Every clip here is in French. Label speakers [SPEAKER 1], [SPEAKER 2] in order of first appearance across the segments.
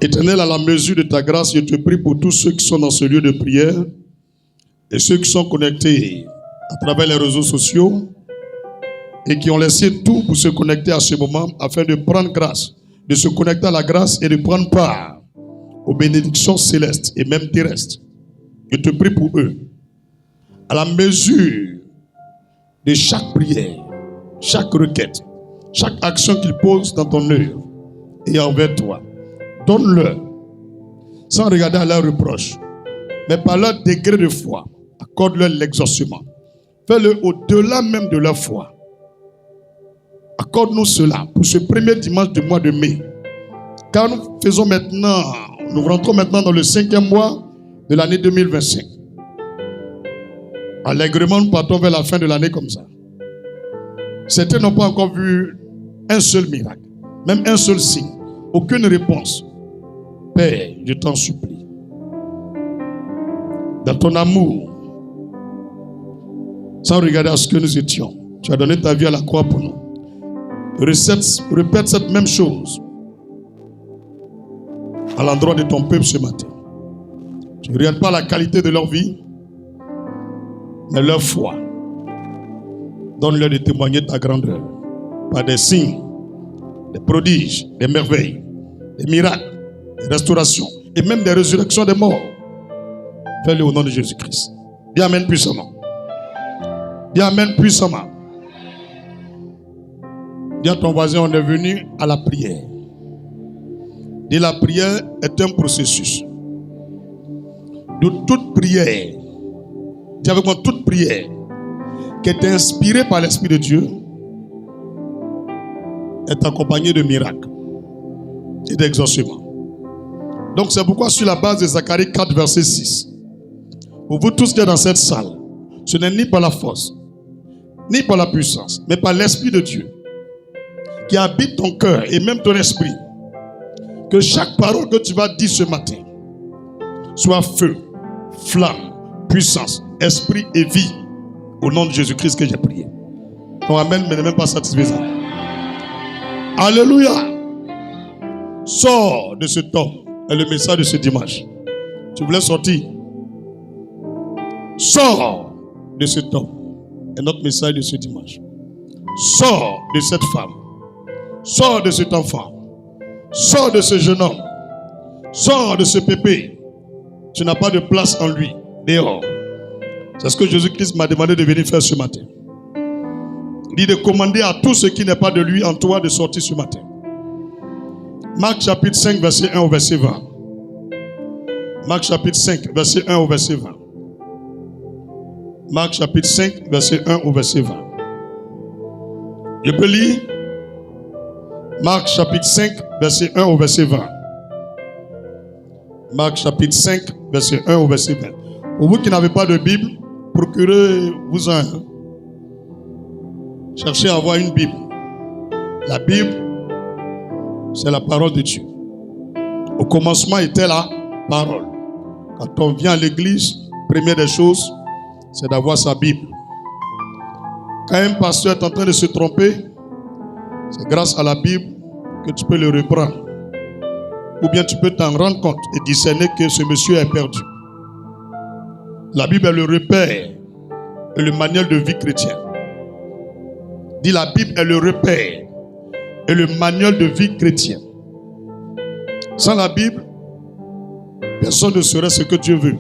[SPEAKER 1] Éternel, à la mesure de ta grâce, je te prie pour tous ceux qui sont dans ce lieu de prière et ceux qui sont connectés à travers les réseaux sociaux et qui ont laissé tout pour se connecter à ce moment afin de prendre grâce, de se connecter à la grâce et de prendre part aux bénédictions célestes et même terrestres. Je te prie pour eux. À la mesure de chaque prière, chaque requête, chaque action qu'ils posent dans ton œuvre et envers toi, donne-leur, sans regarder à leurs reproches, mais par leur degré de foi, accorde-leur l'exaucement. Fais-le au-delà même de leur foi. Accorde-nous cela pour ce premier dimanche du mois de mai. Car nous rentrons maintenant dans le 5e mois de l'année 2025. Allègrement, nous partons vers la fin de l'année comme ça. Certains n'ont pas encore vu un seul miracle, même un seul signe, aucune réponse. Père, je t'en supplie, dans ton amour, sans regarder à ce que nous étions, tu as donné ta vie à la croix pour nous. Répète cette même chose à l'endroit de ton peuple ce matin. Tu ne regardes pas la qualité de leur vie, mais leur foi. Donne-leur de témoigner de ta grandeur par des signes, des prodiges, des merveilles, des miracles, des restaurations et même des résurrections des morts. Fais-le au nom de Jésus-Christ. Dis Amen puissamment. Dis Amen puissamment. Dis à ton voisin, on est venu à la prière. Dis, la prière est un processus. De toute prière, dis avec moi, toute prière qui est inspirée par l'Esprit de Dieu est accompagnée de miracles et d'exaucements. Donc c'est pourquoi sur la base de Zacharie 4 verset 6, pour vous tous qui êtes dans cette salle, ce n'est ni par la force, ni par la puissance, mais par l'Esprit de Dieu qui habite ton cœur et même ton esprit, que chaque parole que tu vas dire ce matin soit feu, flamme, puissance, esprit et vie, au nom de Jésus-Christ que j'ai prié. Ton amen mais n'est même pas satisfaisant. Alléluia. Sors de ce temps est le message de ce dimanche. Tu voulais sortir. Sors de ce temps est notre message de ce dimanche. Sors de cette femme. Sors de cet enfant. Sors de ce jeune homme. Sors de ce pépé. Tu n'as pas de place en lui. Dehors. C'est ce que Jésus-Christ m'a demandé de venir faire ce matin. Il dit de commander à tout ce qui n'est pas de lui en toi de sortir ce matin. Marc chapitre 5 verset 1 au verset 20. Marc chapitre 5 verset 1 au verset 20. Marc chapitre 5 verset 1 au verset 20. Je peux lire Marc chapitre 5 verset 1 au verset 20. Marc chapitre 5 verset 1 au verset 20. Pour vous qui n'avez pas de Bible, procurez-vous un. Cherchez à avoir une Bible. La Bible, c'est la parole de Dieu. Au commencement était la parole. Quand on vient à l'église, première des choses, c'est d'avoir sa Bible. Quand un pasteur est en train de se tromper, c'est grâce à la Bible que tu peux le reprendre. Ou bien tu peux t'en rendre compte et discerner que ce monsieur est perdu. La Bible est le repère et le manuel de vie chrétienne. Dis, la Bible est le repère et le manuel de vie chrétienne. Sans la Bible, personne ne saurait ce que Dieu veut.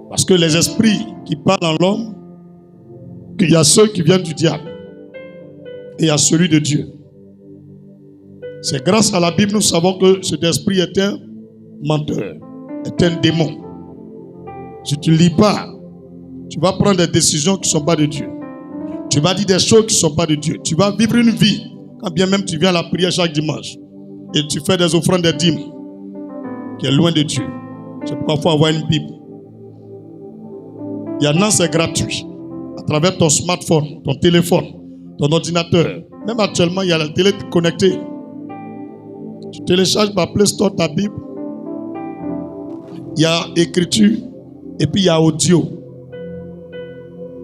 [SPEAKER 1] Parce que les esprits qui parlent en l'homme, il y a ceux qui viennent du diable et il y a celui de Dieu. C'est grâce à la Bible nous savons que cet esprit est un menteur, est un démon. Si tu ne lis pas, tu vas prendre des décisions qui ne sont pas de Dieu. Tu vas dire des choses qui ne sont pas de Dieu. Tu vas vivre une vie, quand bien même tu viens à la prière chaque dimanche et tu fais des offrandes des dîmes, qui est loin de Dieu. C'est pourquoi il faut avoir une Bible. Il y en a, c'est gratuit. À travers ton smartphone, ton téléphone, ton ordinateur. Même actuellement, il y a la télé connectée. Tu télécharges par Play Store ta Bible. Il y a écriture et puis il y a audio.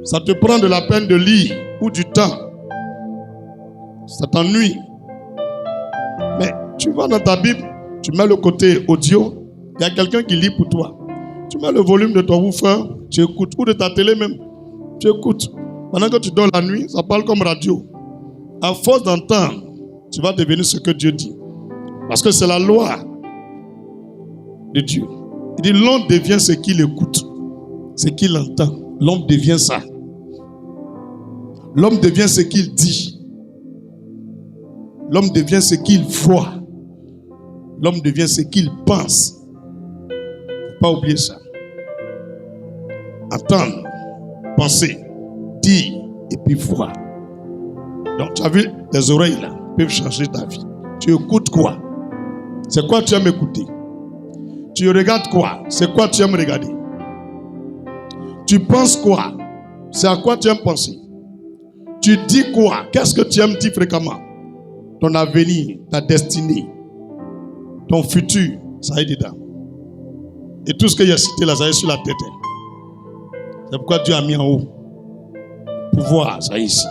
[SPEAKER 1] Ça te prend de la peine de lire ou du temps. Ça t'ennuie. Mais tu vas dans ta Bible, Tu mets le côté audio, il y a quelqu'un qui lit pour toi. Tu mets le volume de ton woofer, tu écoutes, ou de ta télé même, tu écoutes. Pendant que tu dors la nuit, ça parle comme radio. À force d'entendre, tu vas devenir ce que Dieu dit. Parce que c'est la loi de Dieu. Il dit, l'homme devient ce qu'il écoute, ce qu'il entend. L'homme devient ça. L'homme devient ce qu'il dit. L'homme devient ce qu'il voit. L'homme devient ce qu'il pense. Il ne faut pas oublier ça. Entendre, penser, dire et puis voir. Donc tu as vu, les oreilles là peuvent changer ta vie. Tu écoutes quoi? C'est quoi tu aimes écouter? Tu regardes quoi? C'est quoi tu aimes regarder? Tu penses quoi? C'est à quoi tu aimes penser? Tu dis quoi? Qu'est-ce que tu aimes dire fréquemment? Ton avenir, ta destinée, ton futur, ça est dedans. Et tout ce que j'ai cité là, ça est sur la tête. C'est pourquoi Dieu a mis en haut. Pouvoir, ça est ici.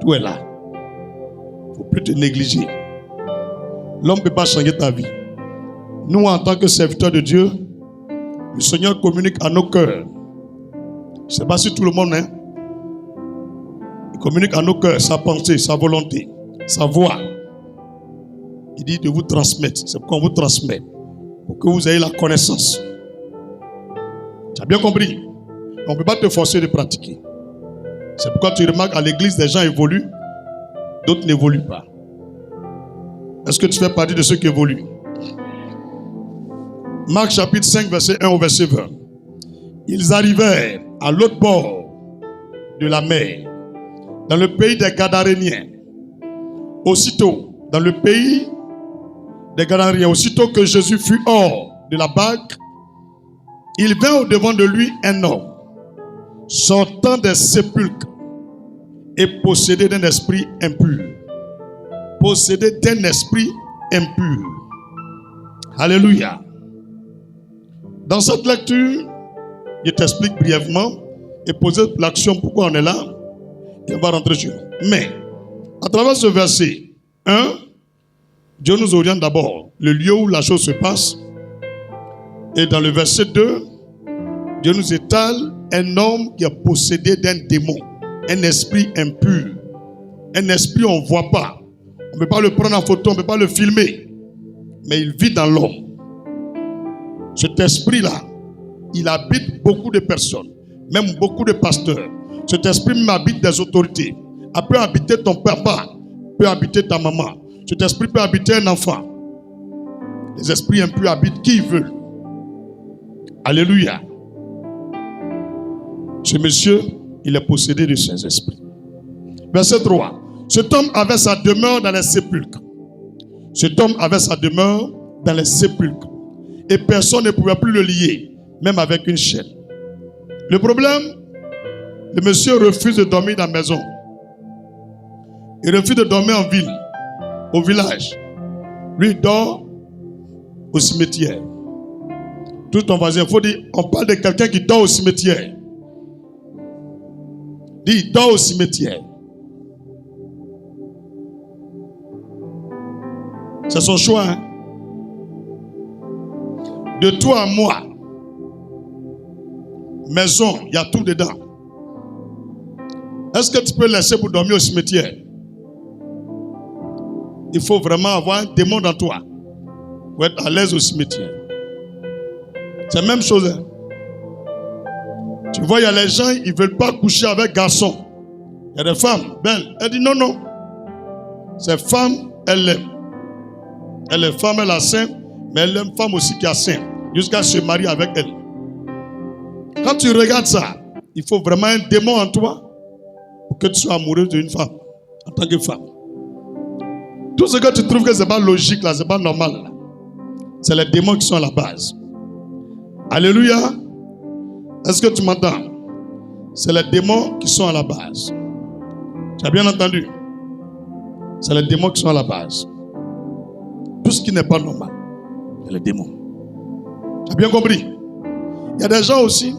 [SPEAKER 1] Tout est là. Il ne faut plus te négliger. L'homme ne peut pas changer ta vie. Nous, en tant que serviteurs de Dieu, le Seigneur communique à nos cœurs. Je ne sais pas si tout le monde, hein? Il communique à nos cœurs sa pensée, sa volonté, sa voix. Il dit de vous transmettre. C'est pourquoi on vous transmet. Pour que vous ayez la connaissance. Tu as bien compris? On ne peut pas te forcer de pratiquer. C'est pourquoi tu remarques à l'église, des gens évoluent, d'autres n'évoluent pas. Est-ce que tu fais partie de ceux qui évoluent? Marc chapitre 5, verset 1 au verset 20. Ils arrivèrent à l'autre bord de la mer, dans le pays des Gadaréniens. Aussitôt, dans le pays des Gadaréniens, aussitôt que Jésus fut hors de la barque, il vint au-devant de lui un homme, sortant des sépulcres et possédé d'un esprit impur. Possédé d'un esprit impur. Alléluia. Dans cette lecture, je t'explique brièvement et poser l'action pourquoi on est là. Et on va rentrer sur nous. Mais, à travers ce verset 1, Dieu nous oriente d'abord le lieu où la chose se passe. Et dans le verset 2, Dieu nous étale un homme qui est possédé d'un démon, un esprit impur, un esprit on ne voit pas. On ne peut pas le prendre en photo, on ne peut pas le filmer. Mais il vit dans l'homme. Cet esprit-là, il habite beaucoup de personnes, même beaucoup de pasteurs. Cet esprit habite des autorités. Il peut habiter ton papa, peut habiter ta maman. Cet esprit peut habiter un enfant. Les esprits impurs habitent qui ils veulent. Alléluia. Ce monsieur, il est possédé de ces esprits. Verset 3. Cet homme avait sa demeure dans les sépulcres. Cet homme avait sa demeure dans les sépulcres. Et personne ne pouvait plus le lier, même avec une chaîne. Le problème, le monsieur refuse de dormir dans la maison. Il refuse de dormir en ville, au village. Lui, il dort au cimetière. Tout ton voisin, il faut dire, on parle de quelqu'un qui dort au cimetière. Dis, il dort au cimetière. C'est son choix. Hein? De toi à moi, maison, il y a tout dedans. Est-ce que tu peux laisser pour dormir au cimetière? Il faut vraiment avoir un démon dans toi pour être à l'aise au cimetière. C'est la même chose. Hein? Tu vois, il y a les gens, ils ne veulent pas coucher avec garçons. Il y a des femmes belles. Elle dit non, non. Ces femmes, elles l'aiment. Elle est femme, elle a sein, mais elle aime femme aussi qui a sein, jusqu'à se marier avec elle. Quand tu regardes ça, il faut vraiment un démon en toi pour que tu sois amoureuse d'une femme, en tant que femme. Tout ce que tu trouves que ce n'est pas logique, là, ce n'est pas normal, là, c'est les démons qui sont à la base. Alléluia. Est-ce que tu m'entends? C'est les démons qui sont à la base. Tu as bien entendu? C'est les démons qui sont à la base. Tout ce qui n'est pas normal, c'est les démons. Tu as bien compris? Il y a des gens aussi,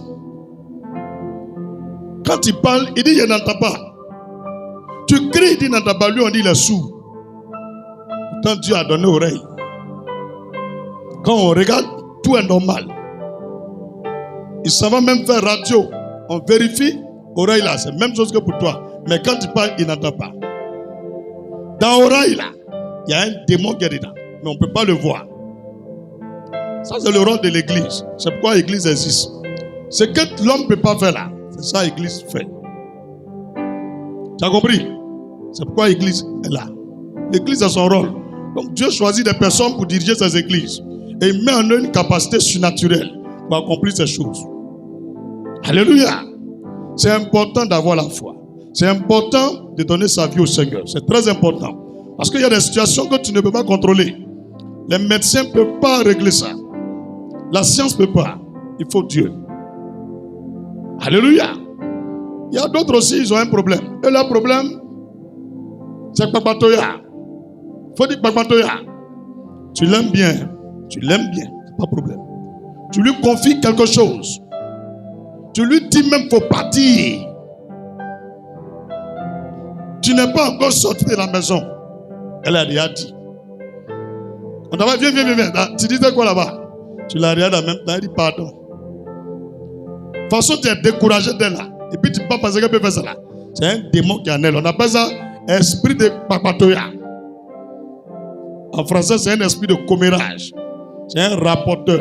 [SPEAKER 1] quand ils parlent, ils disent, il n'entend pas. Tu cries, il dit, il n'entend pas. Lui, on dit, il est sourd. Pourtant, Dieu a donné oreille. Quand on regarde, tout est normal. Il s'en va même faire radio. On vérifie, oreille là, c'est la même chose que pour toi. Mais quand tu parles, il n'entend pas. Dans l'oreille là, il y a un démon qui est dedans. Mais on ne peut pas le voir. Ça, c'est le rôle de l'église. C'est pourquoi l'église existe. Ce que l'homme ne peut pas faire là, c'est ça l'église fait. Tu as compris? C'est pourquoi l'église est là. L'église a son rôle. Donc Dieu choisit des personnes pour diriger ses églises. Et il met en eux une capacité surnaturelle pour accomplir ces choses. Alléluia. C'est important d'avoir la foi. C'est important de donner sa vie au Seigneur. C'est très important. Parce qu'il y a des situations que tu ne peux pas contrôler. Les médecins ne peuvent pas régler ça. La science ne peut pas. Il faut Dieu. Alléluia. Il y a d'autres aussi, ils ont un problème. Et leur problème, c'est Papatoya. Il faut dire Papatoya. Tu l'aimes bien. Tu l'aimes bien. C'est pas de problème. Tu lui confies quelque chose. Tu lui dis même qu'il faut partir. Tu n'es pas encore sorti de la maison. Elle a déjà dit. On t'a dit, viens. Tu disais quoi là-bas? Tu l'as regardé en même temps, elle dit pardon. De toute façon, tu es découragé d'elle là. Et puis tu ne peux pas penser qu'elle peut faire ça là. C'est un démon qui est en elle. On appelle ça esprit de papatoya. En français, c'est un esprit de commérage. C'est un rapporteur.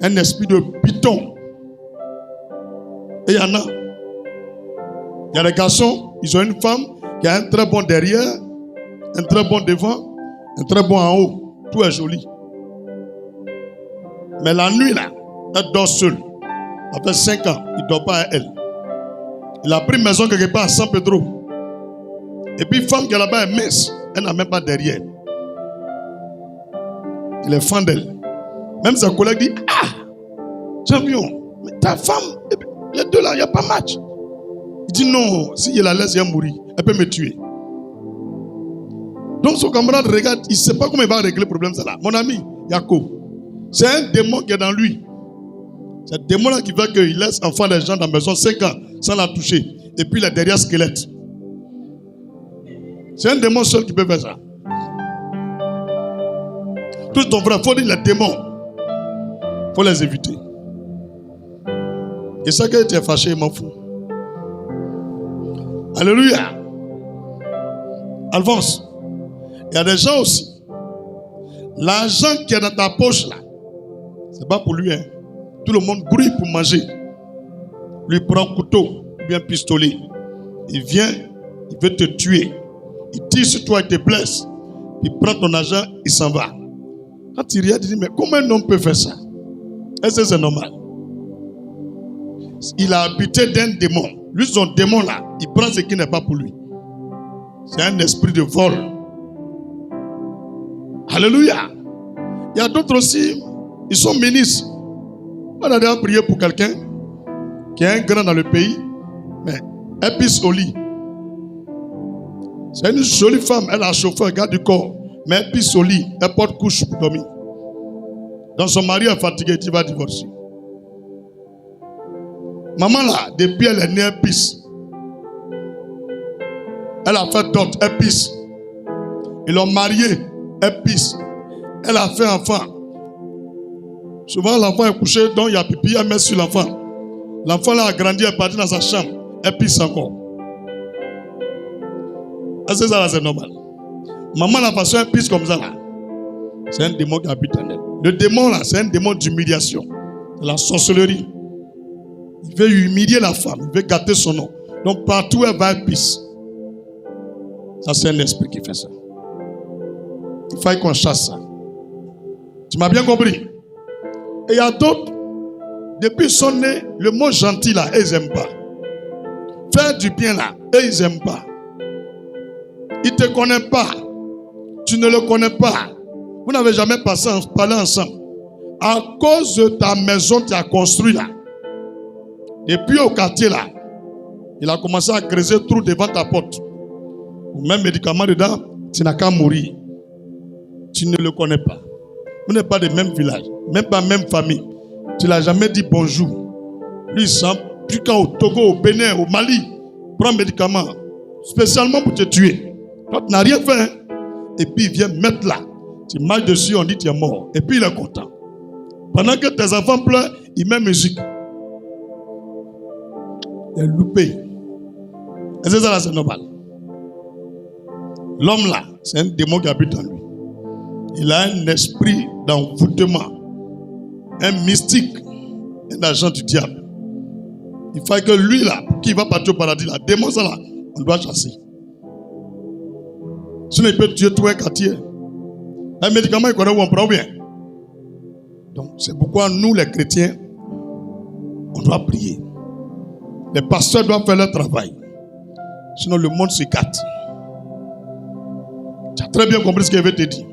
[SPEAKER 1] Un esprit de python. Et il y en a. Il y a des garçons, ils ont une femme qui a un très bon derrière, un très bon devant, un très bon en haut. Tout est joli. Mais la nuit là, elle dort seule. Ça fait 5 ans, il ne dort pas à elle. Il a pris une maison quelque part à San Pedro. Et puis, femme qui est là-bas est mince. Elle n'a même pas derrière. Il est fan d'elle. Même sa collègue dit, ah, champion, mais ta femme, les deux là, il n'y a pas match. Il dit non, si je la laisse, elle va mourir. Elle peut me tuer. Donc son camarade regarde, il ne sait pas comment il va régler le problème. Ça là. Mon ami, Yako, c'est un démon qui est dans lui. C'est un démon là qui veut qu'il laisse enfant des gens dans la maison 5 ans sans la toucher. Et puis il est derrière squelette. C'est un démon seul qui peut faire ça. Tous ton frère, il faut dire les démons. Il faut les éviter. Et ça que tu es fâché, il m'en fout. Alléluia. Alphonse, il y a des gens aussi. L'argent qui est dans ta poche là, c'est pas pour lui. Hein. Tout le monde brûle pour manger. Lui prend un couteau ou bien un pistolet. Il vient, il veut te tuer. Il tire sur toi, il te blesse. Il prend ton argent, il s'en va. Quand il regarde, il dit, mais comment un homme peut faire ça? Est-ce que c'est normal? Il a habité d'un démon. Lui, son démon là, il prend ce qui n'est pas pour lui. C'est un esprit de vol. Alléluia. Il y a d'autres aussi, ils sont ministres. On a déjà prié pour quelqu'un qui est un grand dans le pays, mais elle pisse au lit. C'est une jolie femme, elle a un chauffeur, garde du corps, mais elle pisse au lit, elle porte couche pour dormir. Donc son mari est fatigué, il va divorcer. Maman là, depuis elle est née, elle pisse. Elle a fait dot, elle pisse. Ils l'ont mariée, elle pisse. Elle a fait enfant. Souvent l'enfant est couché, donc il y a pipi, elle met sur l'enfant. L'enfant là a grandi, elle est partie dans sa chambre, elle pisse encore. Est-ce que ça là c'est normal? Maman la façon elle pisse comme ça là. C'est un démon qui habite en elle. Le démon là, c'est un démon d'humiliation. De la sorcellerie. Il veut humilier la femme, il veut gâter son nom. Donc partout où elle va, elle pisse. Ça c'est un esprit qui fait ça. Il faut qu'on chasse ça. Tu m'as bien compris? Et il y a d'autres, depuis qu'ils sont nés, le mot gentil là, ils n'aiment pas. Faire du bien là, ils n'aiment pas. Ils ne te connaissent pas. Tu ne le connais pas. Vous n'avez jamais parlé ensemble. À cause de ta maison que tu as construite là. Et puis au quartier là, il a commencé à creuser trou devant ta porte. Même médicament dedans, tu n'as qu'à mourir. Tu ne le connais pas. Vous n'êtes pas du même village, même pas même famille. Tu ne l'as jamais dit bonjour. Lui, il sent plus qu'au Togo, au Bénin, au Mali, prend un médicament spécialement pour te tuer. Toi, tu n'as rien fait. Hein? Et puis il vient mettre là. Tu marches dessus, on dit tu es mort. Et puis il est content. Pendant que tes enfants pleurent, il met musique. Il est loupé. Est-ce que ça là, c'est normal? L'homme là, c'est un démon qui habite en lui. Il a un esprit d'envoûtement, un mystique, un agent du diable. Il faut que lui là, qui va partir au paradis là, démon ça là, on doit chasser. Sinon il peut tuer tout un quartier. Un médicament il connaît où on prend bien. Donc c'est pourquoi nous les chrétiens, on doit prier. Les pasteurs doivent faire leur travail. Sinon le monde se gâte. Tu as très bien compris ce qu'il avait te dit.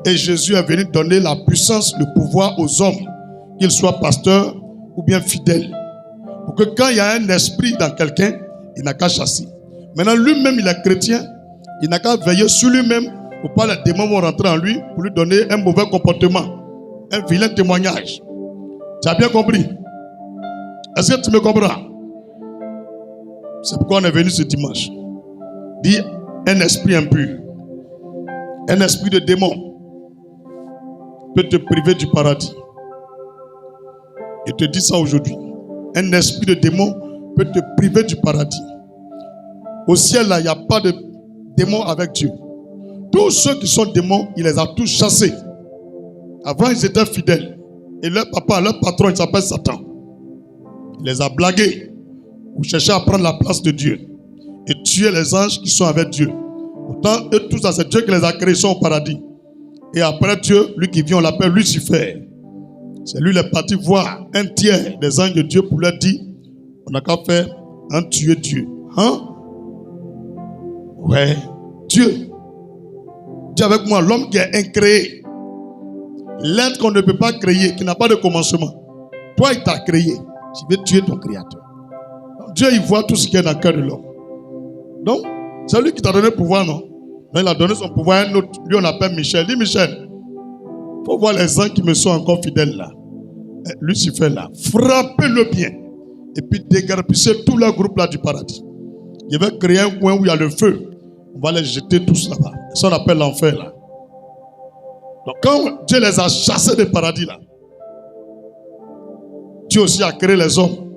[SPEAKER 1] Et Jésus est venu donner la puissance, le pouvoir aux hommes, qu'ils soient pasteurs ou bien fidèles. Pour que quand il y a un esprit dans quelqu'un, il n'a qu'à chasser. Maintenant, lui-même, il est chrétien. Il n'a qu'à veiller sur lui-même pour pas les démons vont rentrer en lui pour lui donner un mauvais comportement, un vilain témoignage. Tu as bien compris? Est-ce que tu me comprends? C'est pourquoi on est venu ce dimanche. Dis un esprit impur, un esprit de démon peut te priver du paradis. Et te dis ça aujourd'hui. Un esprit de démon peut te priver du paradis. Au ciel, là, il n'y a pas de démon avec Dieu. Tous ceux qui sont démons, il les a tous chassés. Avant, ils étaient fidèles. Et leur papa, leur patron, il s'appelle Satan. Il les a blagués pour chercher à prendre la place de Dieu et tuer les anges qui sont avec Dieu. Pourtant, eux tous, c'est Dieu qui les a créés, ils sont au paradis. Et après Dieu, lui qui vient, on l'appelle Lucifer. C'est lui qui est parti voir un tiers des anges de Dieu pour leur dire, on n'a qu'à faire un tuer Dieu. Hein? Ouais, Dieu. Dis avec moi, l'homme qui est incréé. L'être qu'on ne peut pas créer, qui n'a pas de commencement. Toi, il t'a créé. Tu veux tuer ton créateur. Donc, Dieu, il voit tout ce qui est dans le cœur de l'homme. Donc, c'est lui qui t'a donné le pouvoir, non? Donc, il a donné son pouvoir à un autre. Lui, on l'appelle Michel. Dis Michel, il faut voir les anges qui me sont encore fidèles là. Lucifer là. Frappez-le bien. Et puis dégarpissez tout le groupe là du paradis. Il va créer un coin où il y a le feu. On va les jeter tous là-bas. Ça, on appelle l'enfer là. Donc, quand Dieu les a chassés du paradis là, Dieu aussi a créé les hommes.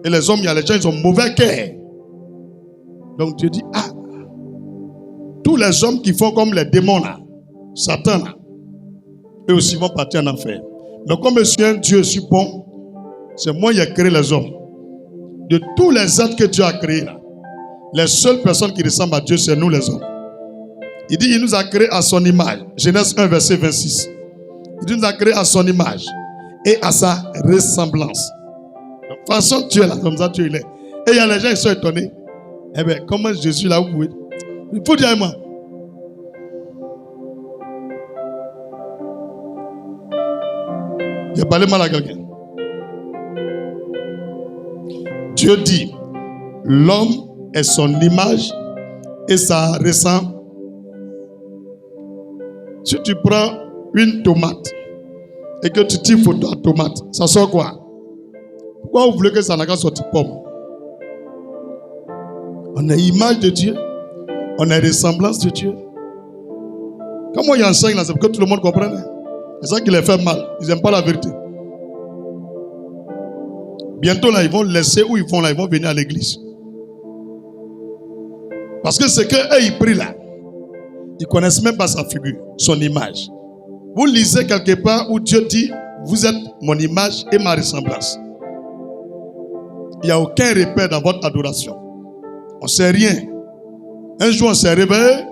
[SPEAKER 1] Et les hommes, il y a les gens, ils ont mauvais cœur. Donc Dieu dit, ah, tous les hommes qui font comme les démons là, Satan là, eux aussi vont partir en enfer. Mais comme je suis un Dieu, je suis bon, c'est moi qui ai créé les hommes. De tous les êtres que Dieu a créés là, les seules personnes qui ressemblent à Dieu, c'est nous les hommes. Il dit, il nous a créés à son image. Genèse 1, verset 26. Il dit, il nous a créés à son image et à sa ressemblance. De toute façon, Dieu est là, comme ça, Dieu il est. Et il y a les gens qui sont étonnés. Eh bien, comment Jésus là, vous pouvez? Il faut dire à moi. Il a parlé mal à quelqu'un. Dieu dit, l'homme est son image et sa ressemblance. Si tu prends une tomate et que tu tires photo à tomate, ça sort quoi? Pourquoi vous voulez que ça n'a qu'à sortir pomme? On est image de Dieu. On est ressemblance de Dieu. Quand moi j'enseigne là, c'est pour que tout le monde comprenne. C'est ça qui les fait mal. Ils n'aiment pas la vérité. Bientôt là, ils vont laisser où ils vont là, ils vont venir à l'église. Parce que c'est qu'eux, ils prient là. Ils ne connaissent même pas sa figure, son image. Vous lisez quelque part où Dieu dit, vous êtes mon image et ma ressemblance. Il n'y a aucun repère dans votre adoration. On ne sait rien. Un jour, on s'est réveillé.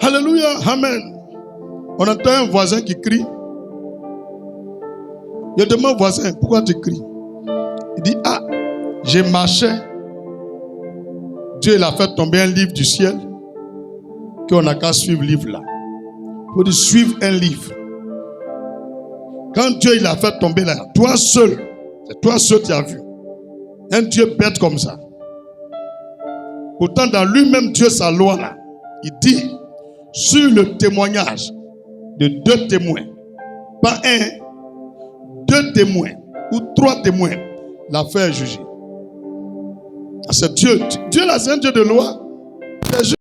[SPEAKER 1] Alléluia, amen. On entend un voisin qui crie. Je demande au voisin, pourquoi tu cries? Il dit, ah, j'ai marché. Dieu il a fait tomber un livre du ciel. Qu'on n'a qu'à suivre le livre là. Il faut dire, suivre un livre. Quand Dieu il a fait tomber là, toi seul, c'est toi seul qui as vu. Un Dieu bête comme ça. Pourtant, dans lui-même, Dieu, sa loi là, il dit, sur le témoignage de 2 témoins, pas 1, 2 témoins ou 3 témoins, l'affaire est jugée. C'est Dieu. Dieu là, c'est un Dieu de loi.